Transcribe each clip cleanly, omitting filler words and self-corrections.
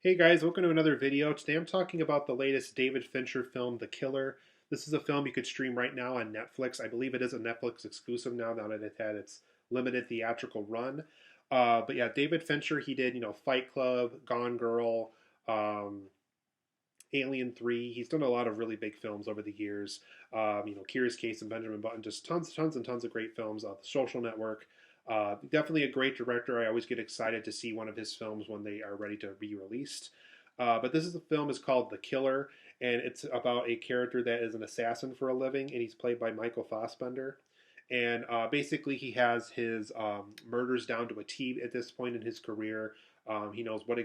Hey guys, welcome to another video. Today I'm talking about the latest David Fincher film, The Killer. This is a film you could stream right now on Netflix. I believe it is a Netflix exclusive now that it had its limited theatrical run. But yeah, David Fincher, he did, Fight Club, Gone Girl, um, Alien 3. He's done a lot of really big films over the years. Curious Case and Benjamin Button, just tons and tons of great films. The Social Network. Definitely a great director. I always get excited to see one of his films when they are ready to be released. But this film is called The Killer, and it's about a character that is an assassin for a living, and he's played by Michael Fassbender. And basically, he has his murders down to a T at this point in his career. He knows what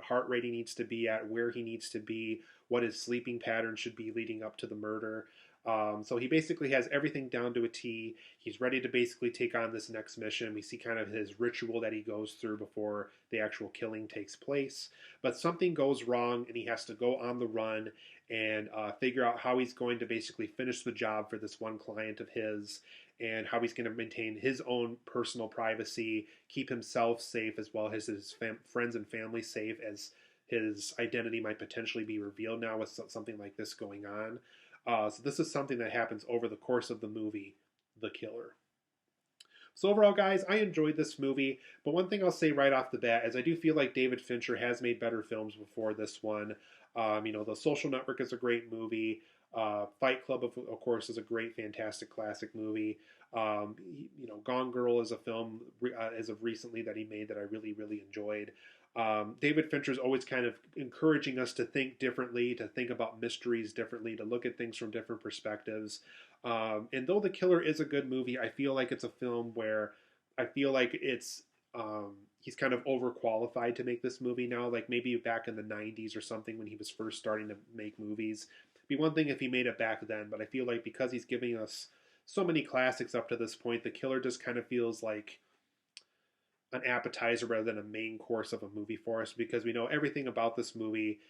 heart rate he needs to be at, where he needs to be, what his sleeping pattern should be leading up to the murder. So he basically has everything down to a T. He's ready to basically take on this next mission. We see kind of his ritual that he goes through before the actual killing takes place. But something goes wrong, and he has to go on the run and figure out how he's going to basically finish the job for this one client of his, and how he's going to maintain his own personal privacy, keep himself safe, as well as his friends and family safe, as his identity might potentially be revealed now with something like this going on. So this is something that happens over the course of the movie, The Killer. So overall, guys, I enjoyed this movie, but one thing I'll say right off the bat is I do feel like David Fincher has made better films before this one. The Social Network is a great movie. Fight Club, of course, is a great, fantastic, classic movie. Gone Girl is a film as of recently that he made that I really, really enjoyed. David Fincher is always kind of encouraging us to think differently, to think about mysteries differently, to look at things from different perspectives. And though The Killer is a good movie, I feel like it's a film where I feel like he's kind of overqualified to make this movie now. Like maybe back in the 90s or something when he was first starting to make movies. It'd be one thing if he made it back then, but I feel like because he's giving us so many classics up to this point, The Killer just kind of feels like an appetizer rather than a main course of a movie for us, because we know everything about this movie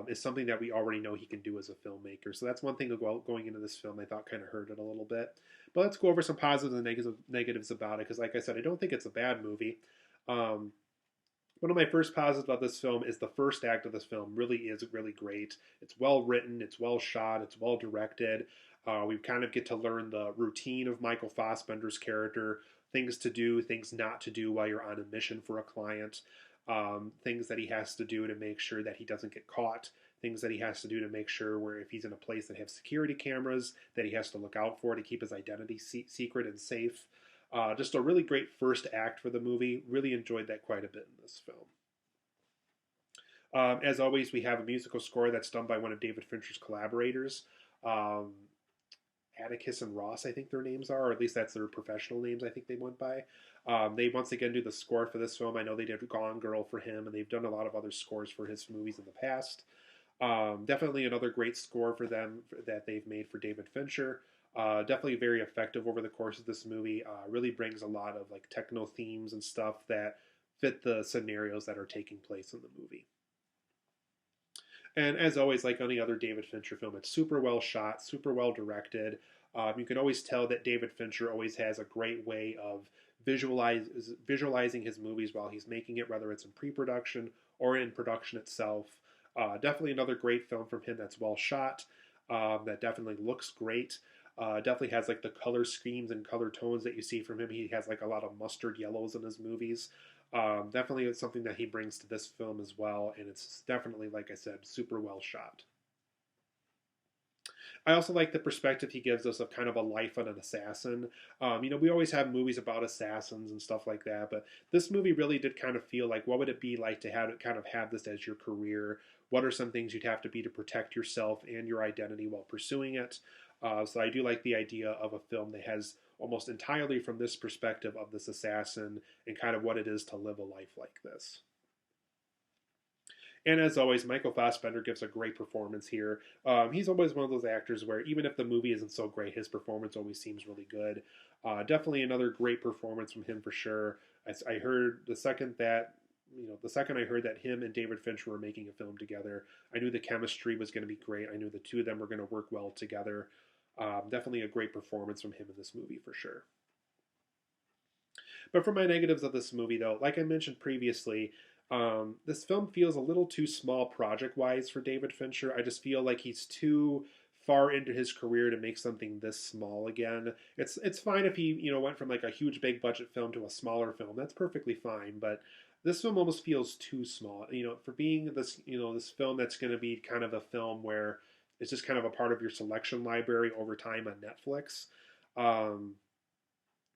is something that we already know he can do as a filmmaker. So that's one thing going into this film I thought kind of hurt it a little bit. But let's go over some positives and negatives about it, because like I said, I don't think it's a bad movie. Um, One of my first positives about this film is the first act of this film really is really great. It's well written, it's well shot, it's well directed. We kind of get to learn the routine of Michael Fassbender's character, things to do, things not to do while you're on a mission for a client, things that he has to do to make sure that he doesn't get caught, things that he has to do to make sure where if he's in a place that has security cameras that he has to look out for to keep his identity secret and safe. Just a really great first act for the movie. Really enjoyed that quite a bit in this film. As always, we have a musical score that's done by one of David Fincher's collaborators. Um, Atticus and Ross, I think their names are, or at least that's their professional names I think they went by. They once again do the score for this film. I know they did Gone Girl for him, and they've done a lot of other scores for his movies in the past. Definitely another great score for them that they've made for David Fincher. Definitely very effective over the course of this movie. Really brings a lot of like techno themes and stuff that fit the scenarios that are taking place in the movie. And as always, like any other David Fincher film, it's super well shot, super well directed. You can always tell that David Fincher always has a great way of visualizing his movies while he's making it, whether it's in pre-production or in production itself. Definitely another great film from him that's well shot, that definitely looks great. Definitely has like the color schemes and color tones that you see from him. He has like a lot of mustard yellows in his movies. Definitely it's something that he brings to this film as well, and it's definitely, like I said, super well shot. I also like the perspective he gives us of kind of a life of an assassin. We always have movies about assassins and stuff like that, but this movie really did kind of feel like what would it be like to have this as your career? What are some things you'd have to be to protect yourself and your identity while pursuing it? So I do like the idea of a film that has almost entirely from this perspective of this assassin and kind of what it is to live a life like this. And as always, Michael Fassbender gives a great performance here. He's always one of those actors where even if the movie isn't so great, his performance always seems really good. Definitely another great performance from him for sure. As I heard the second I heard that him and David Fincher were making a film together, I knew the chemistry was going to be great. I knew the two of them were going to work well together. Definitely a great performance from him in this movie for sure. But for my negatives of this movie, though, like I mentioned previously, This film feels a little too small project-wise for David Fincher. I just feel like he's too far into his career to make something this small again. It's fine if he went from like a huge big budget film to a smaller film. That's perfectly fine, but this film almost feels too small. For being this film that's going to be kind of a film where it's just kind of a part of your selection library over time on Netflix. Um,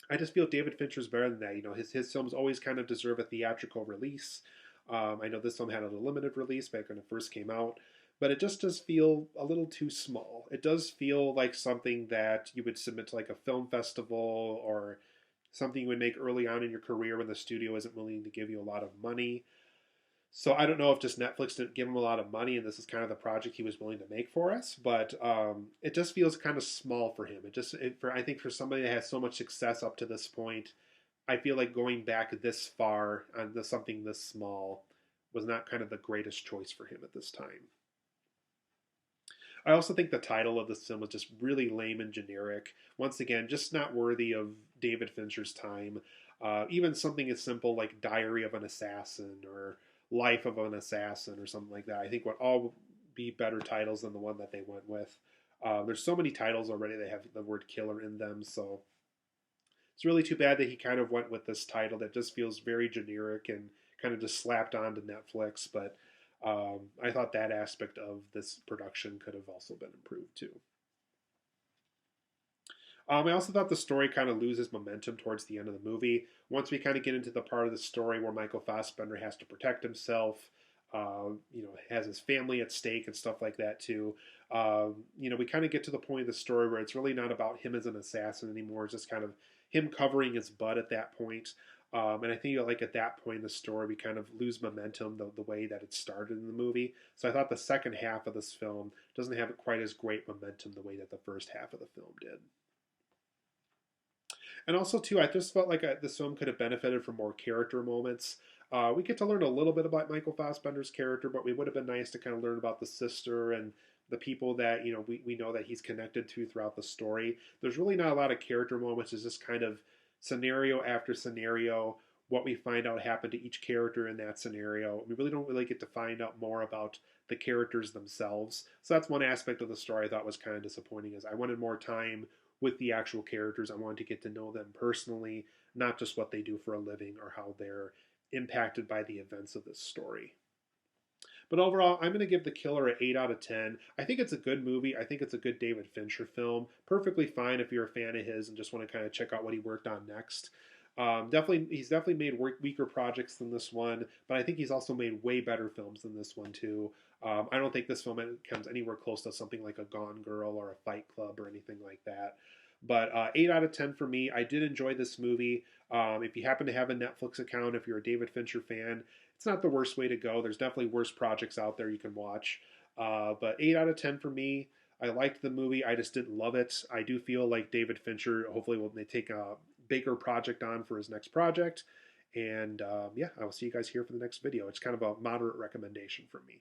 I just feel David Fincher's better than that. His films always kind of deserve a theatrical release. I know this film had a limited release back when it first came out, but it just does feel a little too small. It does feel like something that you would submit to like a film festival or something you would make early on in your career when the studio isn't willing to give you a lot of money. So I don't know if just Netflix didn't give him a lot of money and this is kind of the project he was willing to make for us, but it just feels kind of small for him. I think for somebody that has so much success up to this point, I feel like going back this far on something this small was not kind of the greatest choice for him at this time. I also think the title of this film was just really lame and generic. Once again, just not worthy of David Fincher's time. Even something as simple like Diary of an Assassin or Life of an Assassin or something like that, I think would all be better titles than the one that they went with. There's so many titles already that have the word killer in them, so it's really too bad that he kind of went with this title that just feels very generic and kind of just slapped onto Netflix. But I thought that aspect of this production could have also been improved too. I also thought the story kind of loses momentum towards the end of the movie. Once we kind of get into the part of the story where Michael Fassbender has to protect himself, has his family at stake and stuff like that too. We kind of get to the point of the story where it's really not about him as an assassin anymore. It's just kind of him covering his butt at that point. And I think like at that point in the story, we kind of lose momentum the way that it started in the movie. So I thought the second half of this film doesn't have quite as great momentum the way that the first half of the film did. And also, too, I just felt like this film could have benefited from more character moments. We get to learn a little bit about Michael Fassbender's character, but it would have been nice to kind of learn about the sister and the people that we know that he's connected to throughout the story. There's really not a lot of character moments. It's just kind of scenario after scenario. What we find out happened to each character in that scenario. We really don't really get to find out more about the characters themselves. So that's one aspect of the story I thought was kind of disappointing. Is I wanted more time with the actual characters. I wanted to get to know them personally, not just what they do for a living or how they're impacted by the events of this story. But overall, I'm going to give The Killer an 8 out of 10. I think it's a good movie. I think it's a good David Fincher film. Perfectly fine if you're a fan of his and just want to kind of check out what he worked on next. He's definitely made weaker projects than this one, but I think he's also made way better films than this one too. I don't think this film comes anywhere close to something like a Gone Girl or a Fight Club or anything like that. But 8 out of 10 for me. I did enjoy this movie. If you happen to have a Netflix account, if you're a David Fincher fan, it's not the worst way to go. There's definitely worse projects out there you can watch. But 8 out of 10 for me. I liked the movie. I just didn't love it. I do feel like David Fincher hopefully will take a bigger project on for his next project. And yeah, I will see you guys here for the next video. It's kind of a moderate recommendation from me.